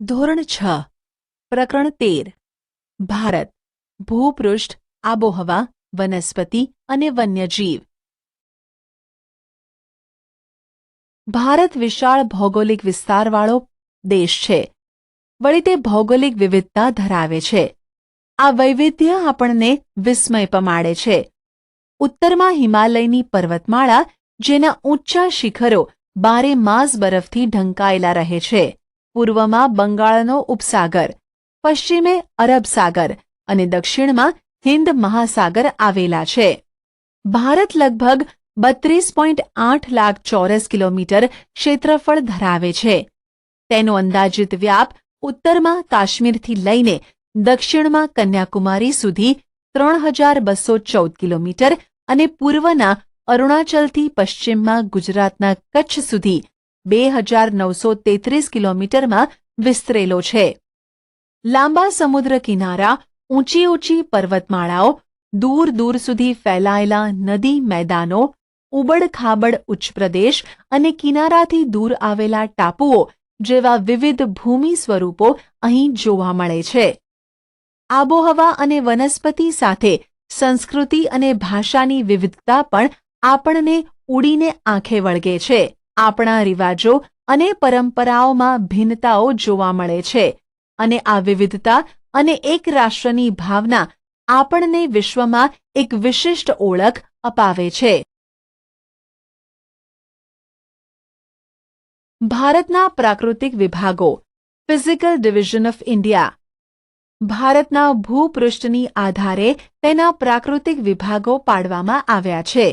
ધોરણ 6 પ્રકરણ 13 ભારત ભૂપૃષ્ઠ આબોહવા વનસ્પતિ અને વન્યજીવ। ભારત વિશાળ ભૌગોલિક વિસ્તારવાળો દેશ છે, વળી તે ભૌગોલિક વિવિધતા ધરાવે છે। આ વૈવિધ્ય આપણને વિસ્મય પમાડે છે। ઉત્તરમાં હિમાલયની પર્વતમાળા, જેના ઊંચા શિખરો બારે માસ બરફથી ઢંકાયેલા રહે છે। પૂર્વમાં બંગાળનો ઉપસાગર, પશ્ચિમે અરબ સાગર અને દક્ષિણમાં હિન્દ મહાસાગર આવેલા છે। ભારત લગભગ 32.8 લાખ ચોરસ કિલોમીટર ક્ષેત્રફળ ધરાવે છે। તેનો અંદાજિત વ્યાપ ઉત્તરમાં કાશ્મીરથી લઈને દક્ષિણમાં કન્યાકુમારી સુધી 3214 કિલોમીટર અને પૂર્વના અરુણાચલથી પશ્ચિમમાં ગુજરાતના કચ્છ સુધી 2933 કિલોમીટરમાં વિસ્તરેલો છે। લાંબા સમુદ્ર કિનારા, ઊંચી ઊંચી પર્વતમાળાઓ, દૂર દૂર સુધી ફેલાયેલા નદી મેદાનો, ઉબડ-ખાબડ ઉચ્ચપ્રદેશ અને કિનારાથી દૂર આવેલા ટાપુઓ જેવા વિવિધ ભૂમિ સ્વરૂપો અહીં જોવા મળે છે। આબોહવા અને વનસ્પતિ સાથે સંસ્કૃતિ અને ભાષાની વિવિધતા પણ આપણને ઉડીને આંખે વળગે છે। આપણા રિવાજો અને પરંપરાઓમાં ભિન્નતાઓ જોવા મળે છે અને આ વિવિધતા અને એક રાષ્ટ્રની ભાવના આપણને વિશ્વમાં એક વિશિષ્ટ ઓળખ અપાવે છે। ભારતના પ્રાકૃતિક વિભાગો, ફિઝિકલ ડિવિઝન ઓફ ઇન્ડિયા। ભારતના ભૂપૃષ્ઠની આધારે તેના પ્રાકૃતિક વિભાગો પાડવામાં આવ્યા છે।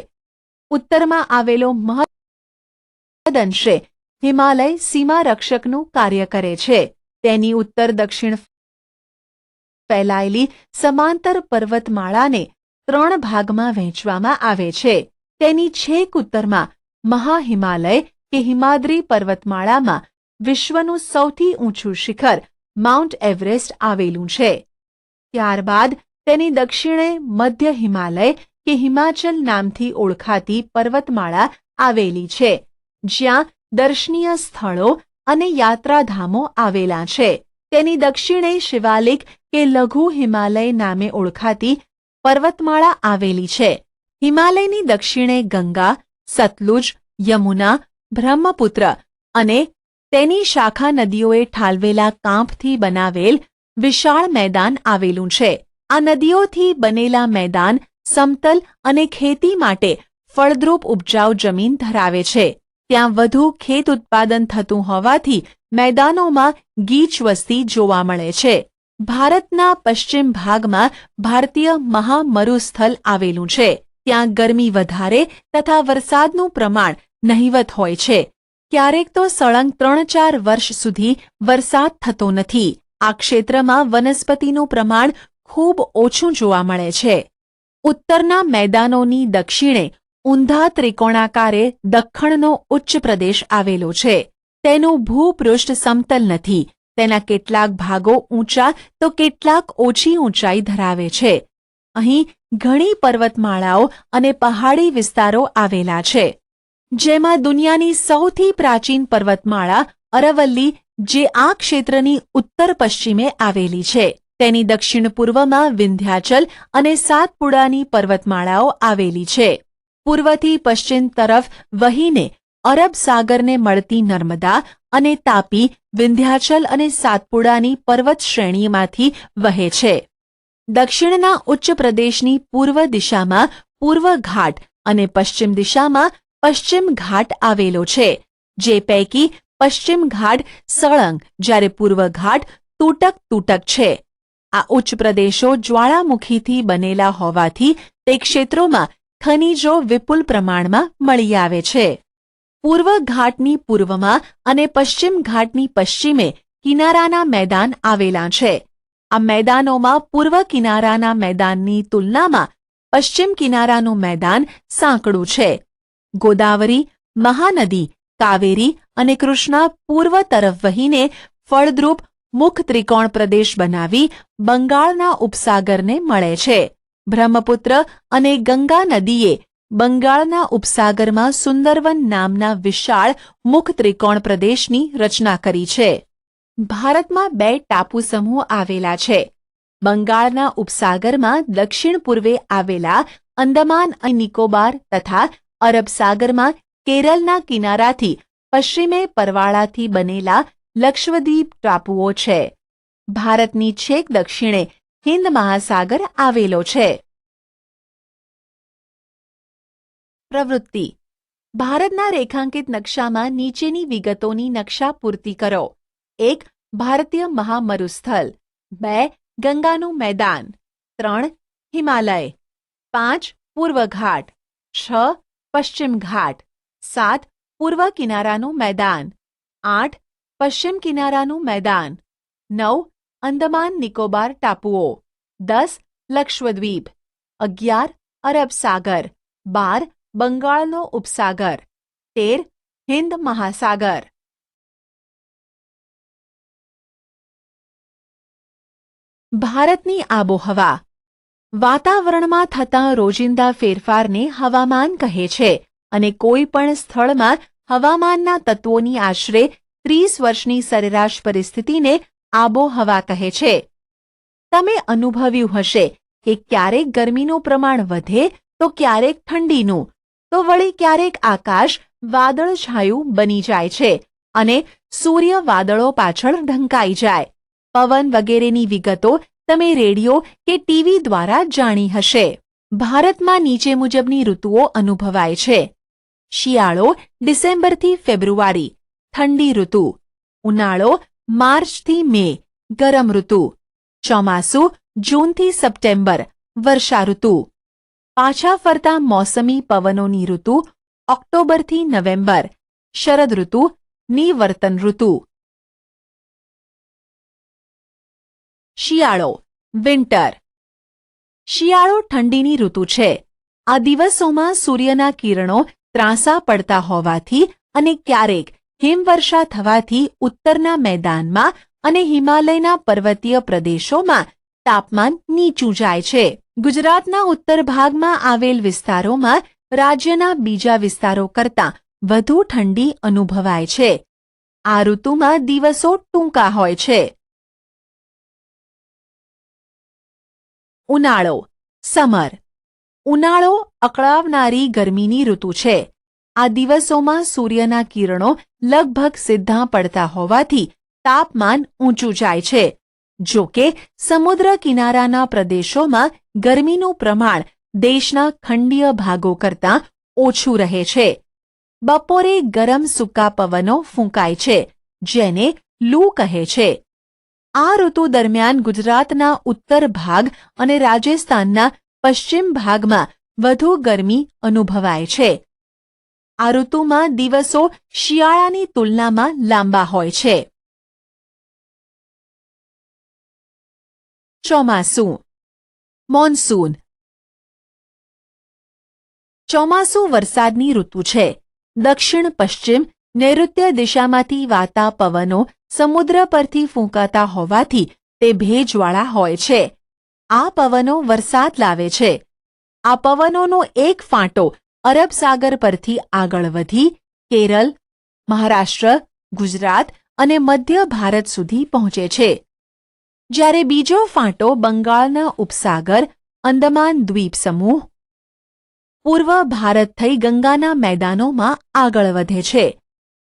ઉત્તરમાં આવેલો મહદઅંશે હિમાલય સીમા રક્ષકનું કાર્ય કરે છે। તેની ઉત્તર દક્ષિણ ફેલાયેલી સમાંતર પર્વતમાળાને 3 ભાગમાં વહેંચવામાં આવે છે। તેની છેક ઉત્તરમાં મહાહિમાલય કે હિમાદ્રી પર્વતમાળામાં વિશ્વનું સૌથી ઊંચું શિખર માઉન્ટ એવરેસ્ટ આવેલું છે। ત્યારબાદ તેની દક્ષિણે મધ્ય હિમાલય કે હિમાચલ નામથી ઓળખાતી પર્વતમાળા આવેલી છે, જ્યાં દર્શનીય સ્થળો અને યાત્રાધામો આવેલા છે। તેની દક્ષિણે શિવાલિક કે લઘુ હિમાલય નામે ઓળખાતી પર્વતમાળા આવેલી છે। હિમાલયની દક્ષિણે ગંગા, સતલુજ, યમુના, બ્રહ્મપુત્ર અને તેની શાખા નદીઓએ ઠાલવેલા કાંપથી બનાવેલ વિશાળ મેદાન આવેલું છે। આ નદીઓથી બનેલા મેદાન સમતલ અને ખેતી માટે ફળદ્રુપ ઉપજાઉ જમીન ધરાવે છે। ત્યાં વધુ ખેત ઉત્પાદન થતું હોવાથી મેદાનોમાં ગીચ વસ્તી જોવા મળે છે। ભારતના પશ્ચિમ ભાગમાં ભારતીય મહામરુસ્થળ આવેલું છે। ત્યાં ગરમી વધારે તથા વરસાદનું પ્રમાણ નહિવત હોય છે। ક્યારેક તો સળંગ 3-4 વર્ષ સુધી વરસાદ થતો નથી। આ ક્ષેત્રમાં વનસ્પતિનું પ્રમાણ ખૂબ ઓછું જોવા મળે છે। ઉત્તરના મેદાનોની દક્ષિણે ઊંધા ત્રિકોણાકારે દખ્ખણનો ઉચ્ચ પ્રદેશ આવેલો છે। તેનું ભૂપૃષ્ઠ સમતલ નથી। તેના કેટલાક ભાગો ઊંચા તો કેટલાક ઓછી ઊંચાઈ ધરાવે છે। અહીં ઘણી પર્વતમાળાઓ અને પહાડી વિસ્તારો આવેલા છે, જેમાં દુનિયાની સૌથી પ્રાચીન પર્વતમાળા અરવલ્લી, જે આ ક્ષેત્રની ઉત્તર પશ્ચિમે આવેલી છે, તેની દક્ષિણ પૂર્વમાં વિંધ્યાચલ અને સાતપુડાની પર્વતમાળાઓ આવેલી છે। પૂર્વથી પશ્ચિમ તરફ વહીને અરબ સાગરને મળતી નર્મદા અને તાપી વિંધ્યાચલ અને સાતપુડાની પર્વત શ્રેણીમાંથી વહે છે। દક્ષિણના ઉચ્ચ પ્રદેશની પૂર્વ દિશામાં પૂર્વ ઘાટ અને પશ્ચિમ દિશામાં પશ્ચિમ ઘાટ આવેલો છે, જે પૈકી પશ્ચિમ ઘાટ સળંગ જ્યારે પૂર્વ ઘાટ તૂટક છે। આ ઉચ્ચ પ્રદેશો જ્વાળામુખીથી બનેલા હોવાથી તે ક્ષેત્રોમાં ખનિજો વિપુલ પ્રમાણમાં મળી આવે છે। પૂર્વ ઘાટની પૂર્વમાં અને પશ્ચિમ ઘાટની પશ્ચિમે કિનારાના મેદાન આવેલા છે। આ મેદાનોમાં પૂર્વ કિનારાના મેદાનની તુલનામાં પશ્ચિમ કિનારાનું મેદાન સાંકડું છે। ગોદાવરી, મહાનદી, કાવેરી અને કૃષ્ણા પૂર્વ તરફ વહીને ફળદ્રુપ મુખ ત્રિકોણ પ્રદેશ બનાવી બંગાળના ઉપસાગરને મળે છે। બ્રહ્મપુત્ર અને ગંગા નદીએ બંગાળના ઉપસાગરમાં સુંદરવન નામના વિશાળ મુખ ત્રિકોણ પ્રદેશની રચના કરી છે। ભારતમાં 2 ટાપુ સમૂહ આવેલા છે. બંગાળના ઉપસાગરમાં દક્ષિણ પૂર્વે આવેલા અંદમાન અને નિકોબાર તથા અરબ સાગરમાં કેરળના કિનારાથી પશ્ચિમે પરવાળાથી બનેલા લક્ષદ્વીપ ટાપુઓ છે. ભારતની છેક દક્ષિણે હિન્દ મહાસાગર આવેલો છે. પ્રવૃત્તિ: ભારતના રેખાંકિત નકશામાં નીચેની વિગતોની નકશા પૂર્તિ કરો. 1. ભારતીય મહામરુસ્થળ. 2. ગંગાનું મેદાન. 3. હિમાલય. 5. પૂર્વ ઘાટ. 6. પશ્ચિમ ઘાટ. 7. પૂર્વ કિનારાનું મેદાન. 8. પશ્ચિમ કિનારાનું મેદાન. 9. અંદમાન નિકોબાર ટાપુઓ. 10. લક્ષદ્વીપ. 11. અરબ સાગર. 12. બંગાળનો ઉપસાગર. 13. હિન્દ મહાસાગર. ભારતની આબોહવા. વાતાવરણમાં થતા રોજિંદા ફેરફારને હવામાન કહે છે અને કોઈ પણ સ્થળમાં હવામાનના તત્વોની આશરે 30 વર્ષની સરેરાશ પરિસ્થિતિને આબોહવા કહે છે. તમે અનુભવ્યું હશે કે ક્યારેક ગરમીનું પ્રમાણ વધે તો ક્યારેક ઠંડીનું, તો વળી ક્યારેક આકાશ વાદળછાયું બની જાય છે અને સૂર્ય વાદળો પાછળ ઢંકાઈ જાય. પવન વગેરેની વિગતો તમે રેડિયો કે ટીવી દ્વારા જાણી હશે. ભારતમાં નીચે મુજબની ઋતુઓ અનુભવાય છે. શિયાળો ડિસેમ્બરથી ફેબ્રુઆરી, ઠંડી ઋતુ. ઉનાળો માર્ચથી મે, ગરમ ઋતુ. ચોમાસું જૂનથી સપ્ટેમ્બર, વર્ષા ઋતુ. પાછા ફરતા મોસમી પવનોની ઋતુ ઓક્ટોબરથી નવેમ્બર, શરદ ઋતુ, નિવર્તન ઋતુ. શિયાળો વિન્ટર. શિયાળો ઠંડીની ઋતુ છે. આ દિવસોમાં સૂર્યના કિરણો ત્રાંસા પડતા હોવાથી અને ક્યારેક હિમવર્ષા થવાથી ઉત્તરના મેદાનમાં અને હિમાલયના પર્વતીય પ્રદેશોમાં તાપમાન નીચું જાય છે. ગુજરાતના ઉત્તર ભાગમાં આવેલ વિસ્તારોમાં રાજ્યના બીજા વિસ્તારો કરતાં વધુ ઠંડી અનુભવાય છે. આ ઋતુમાં દિવસો ટૂંકા હોય છે. ઉનાળો સમર. ઉનાળો અકળાવનારી ગરમીની ઋતુ છે. આ દિવસોમાં સૂર્યના કિરણો લગભગ સીધા પડતા હોવાથી તાપમાન ઊંચું જાય છે. જો કે સમુદ્ર કિનારાના પ્રદેશોમાં ગરમીનું પ્રમાણ દેશના ખંડીય ભાગો કરતાં ઓછું રહે છે. બપોરે ગરમ સૂકા પવનો ફૂંકાય છે, જેને લૂ કહે છે. આ ઋતુ દરમિયાન ગુજરાતના ઉત્તર ભાગ અને રાજસ્થાનના પશ્ચિમ ભાગમાં વધુ ગરમી અનુભવાય છે. આ ઋતુમાં દિવસો શિયાળાની તુલનામાં લાંબા હોય છે. ચોમાસું મોન્સૂન. ચોમાસું વરસાદની ઋતુ છે. દક્ષિણ પશ્ચિમ નૈઋત્ય દિશામાંથી વાતા પવનો સમુદ્ર પરથી ફૂંકાતા હોવાથી તે ભેજવાળા હોય છે. આ પવનો વરસાદ લાવે છે. આ પવનોનો એક ફાંટો અરબ સાગર પરથી આગળ વધી કેરળ, મહારાષ્ટ્ર, ગુજરાત અને મધ્ય ભારત સુધી પહોંચે છે. જ્યારે બીજો ફાંટો બંગાળના ઉપસાગર, અંદમાન દ્વીપ સમૂહ, પૂર્વ ભારત થઈ ગંગાના મેદાનોમાં આગળ વધે છે.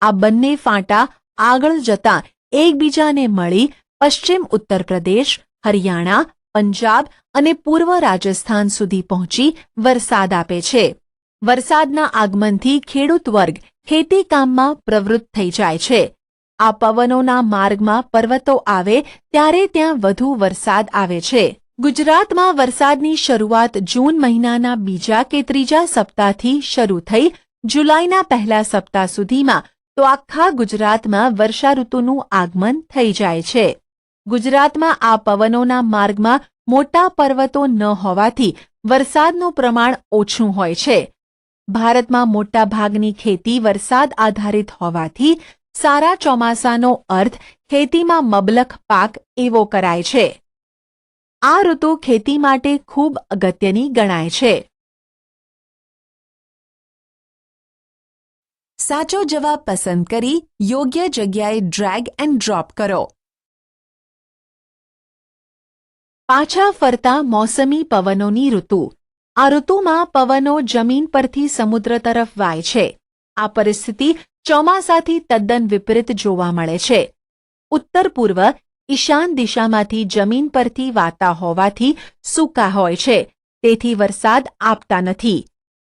આ બંને ફાંટા આગળ જતાં એકબીજાને મળી પશ્ચિમ ઉત્તર પ્રદેશ, હરિયાણા, પંજાબ અને પૂર્વ રાજસ્થાન સુધી પહોંચી વરસાદ આપે છે. વરસાદના આગમનથી ખેડૂત વર્ગ ખેતીકામમાં પ્રવૃત્ત થઈ જાય છે. આ પવનોના માર્ગમાં પર્વતો આવે ત્યારે ત્યાં વધુ વરસાદ આવે છે. ગુજરાતમાં વરસાદની શરૂઆત જૂન મહિનાના બીજા કે ત્રીજા સપ્તાહથી શરૂ થઈ જુલાઈના પહેલા સપ્તાહ સુધીમાં તો આખા ગુજરાતમાં વર્ષા ઋતુનું આગમન થઈ જાય છે. ગુજરાતમાં આ પવનોના માર્ગમાં મોટા પર્વતો ન હોવાથી વરસાદનું પ્રમાણ ઓછું હોય છે. ભારતમાં મોટા ભાગની ખેતી વરસાદ આધારિત હોવાથી સારા ચોમાસાનો અર્થ ખેતીમાં મબલખ પાક એવો કરાય છે. આ ઋતુ ખેતી માટે ખૂબ અગત્યની ગણાય છે. સાચો જવાબ પસંદ કરી યોગ્ય જગ્યાએ ડ્રેગ એન્ડ ડ્રોપ કરો. પાછા ફરતા મોસમી પવનોની ઋતુ. આ ઋતુમાં પવનો જમીન પરથી સમુદ્ર તરફ વાય છે. આ પરિસ્થિતિ ચોમાસાથી તદ્દન વિપરીત જોવા મળે છે. ઉત્તર પૂર્વ ઈશાન દિશામાંથી જમીન પરથી વાતા હોવાથી સૂકા હોય છે, તેથી વરસાદ આપતા નથી.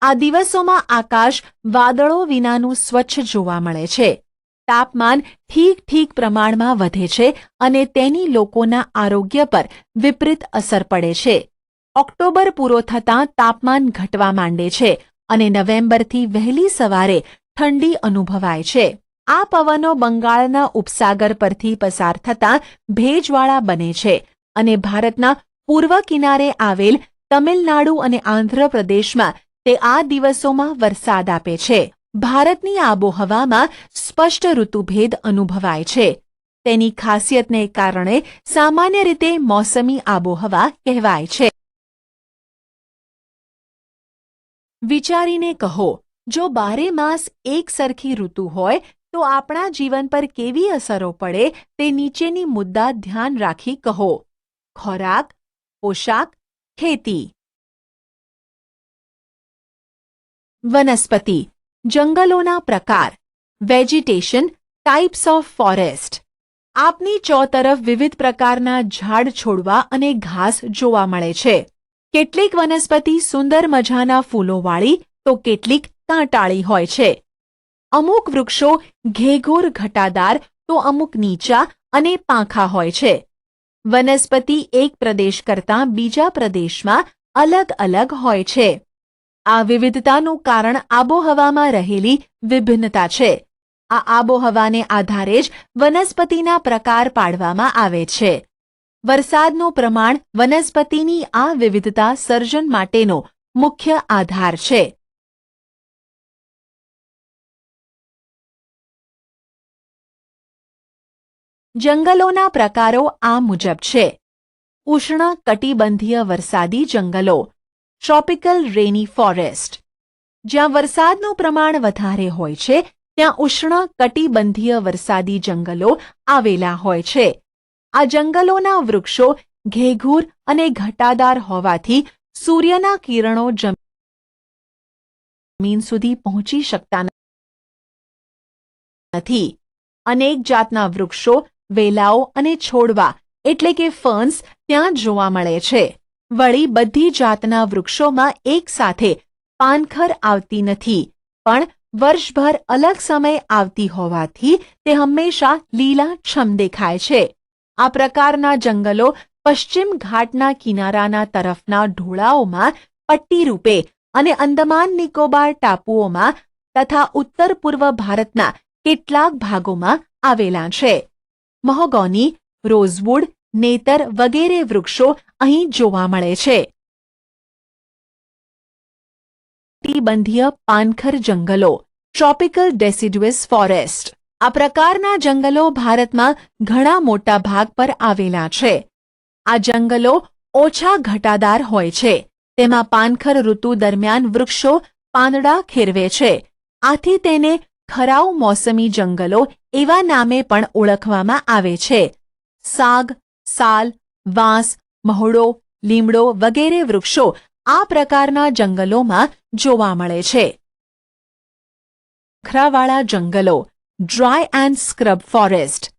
આ દિવસોમાં આકાશ વાદળો વિનાનું સ્વચ્છ જોવા મળે છે. તાપમાન ઠીક પ્રમાણમાં વધે છે અને તેની લોકોના આરોગ્ય પર વિપરીત અસર પડે છે. ઓક્ટોબર પૂરો થતાં તાપમાન ઘટવા માંડે છે અને નવેમ્બરથી વહેલી સવારે ઠંડી અનુભવાય છે. આ પવનો બંગાળના ઉપસાગર પરથી પસાર થતાં ભેજવાળા બને છે અને ભારતના પૂર્વ કિનારે આવેલ તમિલનાડુ અને આંધ્રપ્રદેશમાં તે આ દિવસોમાં વરસાદ આપે છે. ભારતની આબોહવામાં સ્પષ્ટ ઋતુભેદ અનુભવાય છે. તેની ખાસિયતને કારણે સામાન્ય રીતે મોસમી આબોહવા કહેવાય છે. વિચારીને કહો, જો 12 માસ એક સરખી ઋતુ હોય તો આપણા જીવન પર કેવી અસરો પડે તે નીચેની મુદ્દા ધ્યાન રાખી કહો. ખોરાક, પોશાક, ખેતી. વનસ્પતિ, જંગલોના પ્રકાર. Vegetation, types of forest. આપની ચોતરફ વિવિધ પ્રકારના ઝાડ છોડવા અને ઘાસ જોવા મળે છે. કેટલીક વનસ્પતિ સુંદર મજાના ફૂલોવાળી તો કેટલીક કાંટાળી હોય છે. અમુક વૃક્ષો ઘેઘોર ઘટાદાર તો અમુક નીચા અને પાંખા હોય છે. વનસ્પતિ એક પ્રદેશ કરતાં બીજા પ્રદેશમાં અલગ હોય છે. આ વિવિધતાનું કારણ આબોહવામાં રહેલી વિભિન્નતા છે. આ આબોહવાને આધારે જ વનસ્પતિના પ્રકાર પાડવામાં આવે છે. વરસાદનું પ્રમાણ વનસ્પતિની આ વિવિધતા સર્જન માટેનો મુખ્ય આધાર છે. જંગલોના પ્રકારો આ મુજબ છે. ઉષ્ણ કટિબંધીય વરસાદી જંગલો, ટ્રોપિકલ રેની ફોરેસ્ટ. જ્યાં વરસાદનું પ્રમાણ વધારે હોય છે ત્યાં ઉષ્ણ કટિબંધીય વરસાદી જંગલો આવેલા હોય છે. આ જંગલોના વૃક્ષો ઘેઘૂર અને ઘટાદાર હોવાથી સૂર્યના કિરણો જમીન સુધી પહોંચી શકતા નથી. અનેક જાતના વૃક્ષો, વેલાઓ અને છોડવા એટલે કે ફર્ન્સ ત્યાં જોવા મળે છે. વળી બધી જાતના વૃક્ષોમાં એક સાથે પાનખર આવતી નથી, પણ વર્ષભર અલગ સમય આવતી હોવાથી તે હંમેશા લીલાછમ દેખાય છે. આ પ્રકારના જંગલો પશ્ચિમ ઘાટના કિનારાના તરફના ઢોળાવોમાં પટ્ટી રૂપે અને અંદમાન નિકોબાર ટાપુઓમાં તથા ઉત્તર પૂર્વ ભારતના કેટલાક ભાગોમાં આવેલા છે. મહોગોની, રોઝવુડ, નેતર વગેરે વૃક્ષો અહીં જોવા મળે છે. કટિબંધીય પાનખર જંગલો, ટ્રોપિકલ ડેસિડ્યુઅસ ફોરેસ્ટ. આ પ્રકારના જંગલો ભારતમાં ઘણા મોટા ભાગ પર આવેલા છે. આ જંગલો ઓછા ઘટાદાર હોય છે. તેમાં પાનખર ઋતુ દરમિયાન વૃક્ષો પાંદડા ખેરવે છે. આથી તેને ખરાઉ મોસમી જંગલો એવા નામે પણ ઓળખવામાં આવે છે. સાગ, સાલ, વાંસ, મહોડો, લીમડો વગેરે વૃક્ષો આ પ્રકારના જંગલોમાં જોવા મળે છે. ખરાવાળા જંગલો, ડ્રાય એન્ડ સ્ક્રબ ફોરેસ્ટ.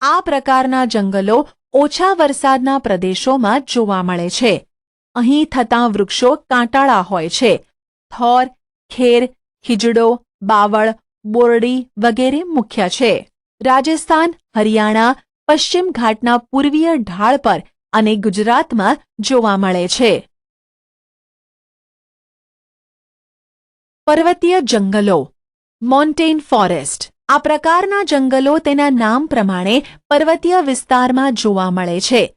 આ પ્રકારના જંગલો ઓછા વરસાદના પ્રદેશોમાં જોવા મળે છે. અહીં થતાં વૃક્ષો કાંટાળા હોય છે. થોર, ખેર, ખીજડો, બાવળ, બોરડી વગેરે મુખ્ય છે. રાજસ્થાન, હરિયાણા, પશ્ચિમ ઘાટના પૂર્વીય ઢાળ પર અને ગુજરાતમાં જોવા મળે છે. પર્વતીય જંગલો, મોન્ટેન ફોરેસ્ટ. આ પ્રકારના જંગલો તેના નામ પ્રમાણે પર્વતીય વિસ્તારમાં જોવા મળે છે.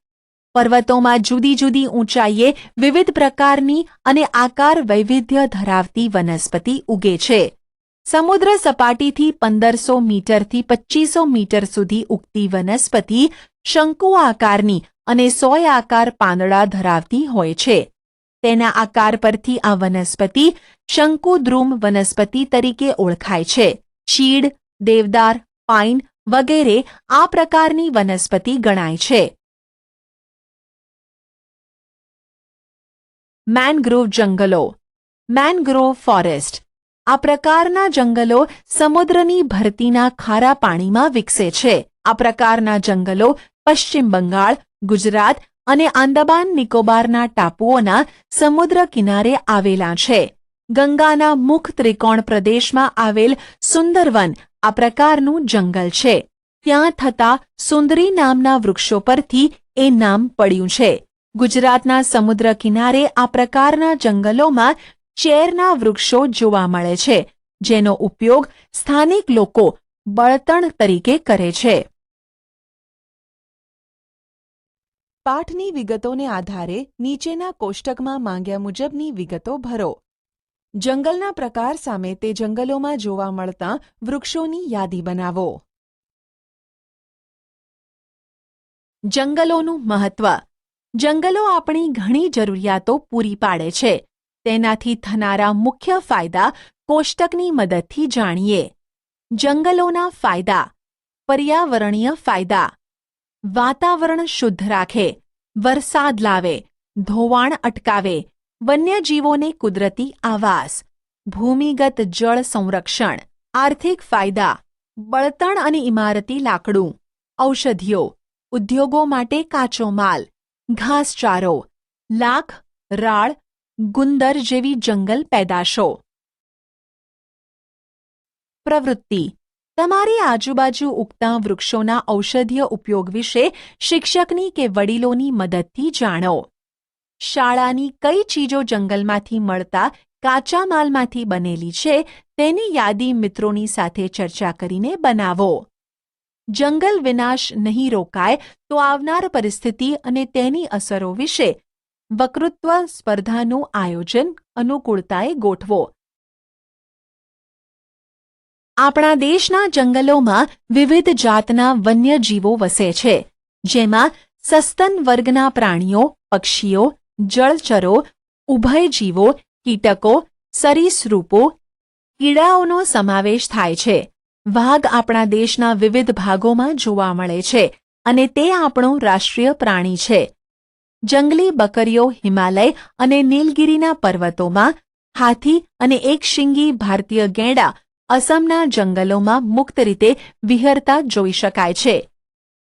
પર્વતોમાં જુદી જુદી ઊંચાઈએ વિવિધ પ્રકારની અને આકાર વૈવિધ્ય ધરાવતી વનસ્પતિ ઉગે છે. સમુદ્ર સપાટીથી 1500 મીટરથી 2500 મીટર સુધી ઉગતી વનસ્પતિ શંકુ આકારની અને સોયાકાર પાંદડા ધરાવતી હોય છે. તેના આકાર પરથી આ વનસ્પતિ શંકુદ્રુમ વનસ્પતિ તરીકે ઓળખાય છે. ચીડ, દેવદાર, પાઇન વગેરે આ પ્રકારની વનસ્પતિ ગણાય છે. મેનગ્રોવ જંગલો, મેનગ્રોવ ફોરેસ્ટ. આ પ્રકારના જંગલો સમુદ્રની ભરતીના ખારા પાણીમાં વિકસે છે. આ પ્રકારના જંગલો પશ્ચિમ બંગાળ, ગુજરાત અને આંદામાન નિકોબારના ટાપુઓના સમુદ્ર કિનારે આવેલા છે. ગંગાના મુખ ત્રિકોણ પ્રદેશમાં આવેલ સુંદરવન આ પ્રકારનું જંગલ છે. ત્યાં થતા સુંદરી નામના વૃક્ષો પરથી એ નામ પડ્યું છે. ગુજરાતના સમુદ્ર કિનારે આ પ્રકારના જંગલોમાં ચેરના વૃક્ષો જોવા મળે છે, જેનો ઉપયોગ સ્થાનિક લોકો બળતણ તરીકે કરે છે. પાઠની વિગતોને આધારે નીચેના કોષ્ટકમાં માંગ્યા મુજબની વિગતો ભરો. જંગલના પ્રકાર સામે તે જંગલોમાં જોવા મળતા વૃક્ષોની યાદી બનાવો. જંગલોનું મહત્વ. જંગલો આપણી ઘણી જરૂરિયાતો પૂરી પાડે છે. તેનાથી થનારા મુખ્ય ફાયદા કોષ્ટકની મદદથી જાણીએ. જંગલોના ફાયદા. પર્યાવરણીય ફાયદા. વાતાવરણ શુદ્ધ રાખે, વરસાદ લાવે, ધોવાણ અટકાવે, વન્યજીવોને કુદરતી આવાસ, ભૂમિગત જળ સંરક્ષણ. આર્થિક ફાયદા. બળતણ અને ઇમારતી લાકડું, ઔષધિઓ, ઉદ્યોગો માટે કાચો માલ, ઘાસચારો, લાખ, રાળ, ગુંદર જેવી જંગલ પેદાશો. પ્રવૃત્તિ. તમારી આજુબાજુ ઉગતા વૃક્ષોના ઔષધીય ઉપયોગ વિશે શિક્ષકની કે વડીલોની મદદથી જાણો. શાળાની કઈ ચીજો જંગલમાંથી મળતા કાચા માલમાંથી બનેલી છે તેની યાદી મિત્રોની સાથે ચર્ચા કરીને બનાવો. જંગલ વિનાશ નહીં રોકાય તો આવનાર પરિસ્થિતિ અને તેની અસરો વિશે વક્તૃત્વ સ્પર્ધાનું આયોજન અનુકૂળતાએ ગોઠવો. આપણા દેશના જંગલોમાં વિવિધ જાતના વન્યજીવો વસે છે, જેમાં સસ્તન વર્ગના પ્રાણીઓ, પક્ષીઓ, જળચરો, ઉભયજીવો, કીટકો, સરીસૃપો, કીડાઓનો સમાવેશ થાય છે. વાઘ આપણા દેશના વિવિધ ભાગોમાં જોવા મળે છે અને તે આપણું રાષ્ટ્રીય પ્રાણી છે. જંગલી બકરીઓ હિમાલય અને નીલગિરીના પર્વતોમાં, હાથી અને એકશિંગી ભારતીય ગેંડા અસમના જંગલોમાં મુક્ત રીતે વિહરતા જોઈ શકાય છે.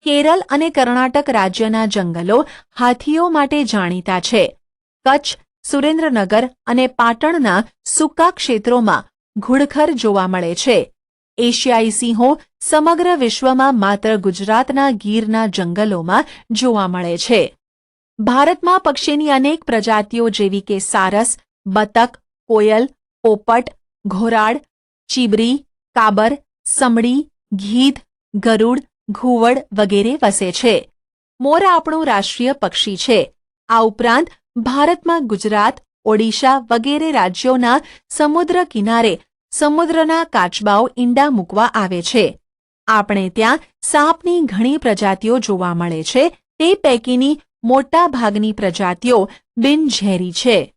કેરળ અને કર્ણાટક રાજ્યના જંગલો હાથીઓ માટે જાણીતા છે. કચ્છ, સુરેન્દ્રનગર અને પાટણના સૂકા ક્ષેત્રોમાં ઘુડખર જોવા મળે છે. એશિયાઈ સિંહો સમગ્ર વિશ્વમાં માત્ર ગુજરાતના ગીરના જંગલોમાં જોવા મળે છે. ભારતમાં પક્ષીની અનેક પ્રજાતિઓ જેવી કે સારસ, બતક, કોયલ, પોપટ, ઘોરાડ, ચીબરી, કાબર, સમડી, ગીધ, ગરુડ, ઘુવડ વગેરે વસે છે. મોર આપણું રાષ્ટ્રીય પક્ષી છે. આ ઉપરાંત ભારતમાં ગુજરાત, ઓડિશા વગેરે રાજ્યોના સમુદ્ર કિનારે સમુદ્રના કાચબાઓ ઈંડા મૂકવા આવે છે. આપણે ત્યાં સાપની ઘણી પ્રજાતિઓ જોવા મળે છે. તે પૈકીની મોટા ભાગની પ્રજાતિઓ બિનઝેરી છે.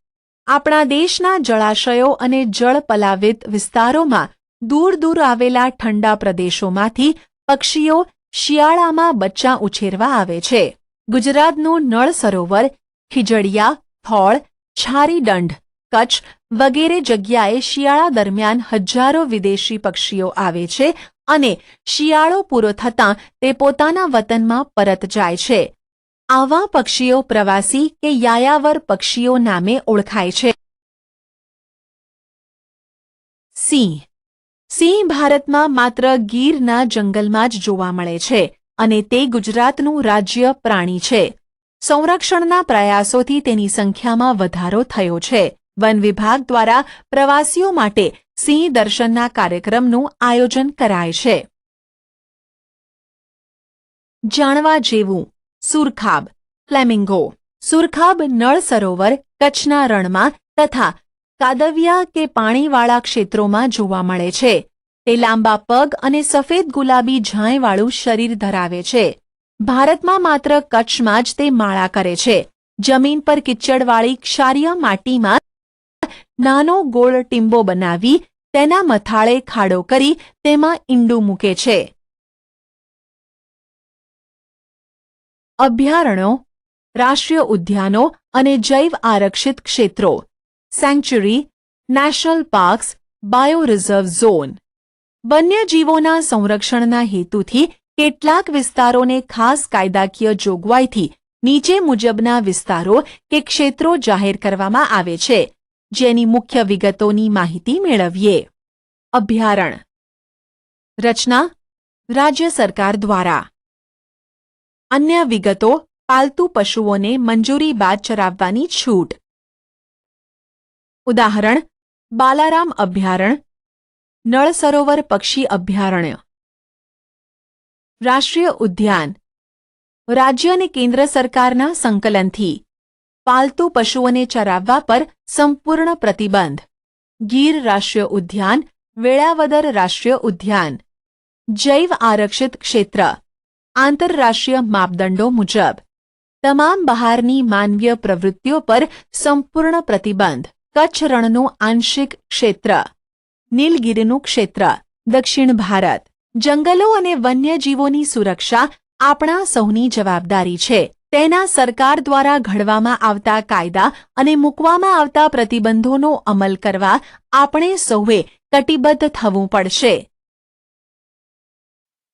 આપણા દેશના જળાશયો અને જળ પલાવિત વિસ્તારોમાં દૂર દૂર આવેલા ઠંડા પ્રદેશોમાંથી પક્ષીઓ શિયાળામાં બચ્ચાં ઉછેરવા આવે છે. ગુજરાતનું નળ સરોવર, ખીજડીયા, થોળ, છારીદંડ, કચ્છ વગેરે જગ્યાએ શિયાળા દરમિયાન હજારો વિદેશી પક્ષીઓ આવે છે અને શિયાળો પૂરો થતાં તે પોતાના વતનમાં પરત જાય છે. આવા પક્ષીઓ પ્રવાસી કે યાયાવર પક્ષીઓ નામે ઓળખાય છે. સિંહ. સિંહ ભારતમાં માત્ર ગીરના જંગલમાં જ જોવા મળે છે અને તે ગુજરાતનું રાજ્ય પ્રાણી છે. સંરક્ષણના પ્રયાસોથી તેની સંખ્યામાં વધારો થયો છે. વન વિભાગ દ્વારા પ્રવાસીઓ માટે સિંહ દર્શનના કાર્યક્રમનું આયોજન કરાય છે. જાણવા જેવું. સુરખાબ, ફ્લેમિંગો. સુરખાબ નળ સરોવર, કચ્છના રણમાં તથા કાદવિયા કે પાણીવાળા ક્ષેત્રોમાં જોવા મળે છે. તે લાંબા પગ અને સફેદ ગુલાબી ઝાંયવાળું શરીર ધરાવે છે. ભારતમાં માત્ર કચ્છમાં જ તે માળા કરે છે. જમીન પર કિચડવાળી ક્ષારીય માટીમાં નાનો ગોળ ટીંબો બનાવી તેના મથાળે ખાડો કરી તેમાં ઈંડું મૂકે છે. અભયારણ્યો, રાષ્ટ્રીય ઉદ્યાનો અને જૈવ આરક્ષિત ક્ષેત્રો sanctuary, national parks, bio reserve zone. વન્યજીવોના સંરક્ષણના હેતુથી કેટલાક વિસ્તારોને ખાસ કાયદાકીય જોગવાઈથી નીચે મુજબના વિસ્તારો કે ક્ષેત્રો જાહેર કરવામાં આવે છે, જેની મુખ્ય વિગતોની માહિતી મેળવીએ. અભયારણ્ય. રચના રાજ્ય સરકાર દ્વારા. અન્ય વિગતો પાલતુ પશુઓને મંજૂરી બાદ ચરાવવાની છૂટ. ઉદાહરણ બાલારામ અભયારણ્ય, નળ સરોવર પક્ષી અભયારણ્ય. રાષ્ટ્રીય ઉદ્યાન. રાજ્ય અને કેન્દ્ર સરકારના સંકલનથી પાલતુ પશુઓને ચરાવવા પર સંપૂર્ણ પ્રતિબંધ. ગીર રાષ્ટ્રીય ઉદ્યાન, વેળાવદર રાષ્ટ્રીય ઉદ્યાન. જૈવ આરક્ષિત ક્ષેત્ર આંતરરાષ્ટ્રીય માપદંડો મુજબ. તમામ બહારની માનવીય પ્રવૃત્તિઓ પર સંપૂર્ણ પ્રતિબંધ. કચ્છ રણનું આંશિક ક્ષેત્ર. નીલગિરીનું ક્ષેત્ર દક્ષિણ ભારત. જંગલો અને વન્યજીવોની સુરક્ષા આપણા સૌની જવાબદારી છે. તેના સરકાર દ્વારા ઘડવામાં આવતા કાયદા અને મૂકવામાં આવતા પ્રતિબંધોનો અમલ કરવા આપણે સૌએ કટિબદ્ધ થવું પડશે.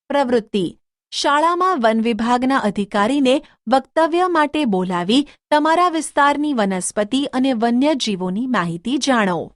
પ્રવૃત્તિ. શાળામાં વન વિભાગના અધિકારીને વક્તવ્ય માટે બોલાવી તમારા વિસ્તારની વનસ્પતિ અને વન્યજીવોની માહિતી જાણો.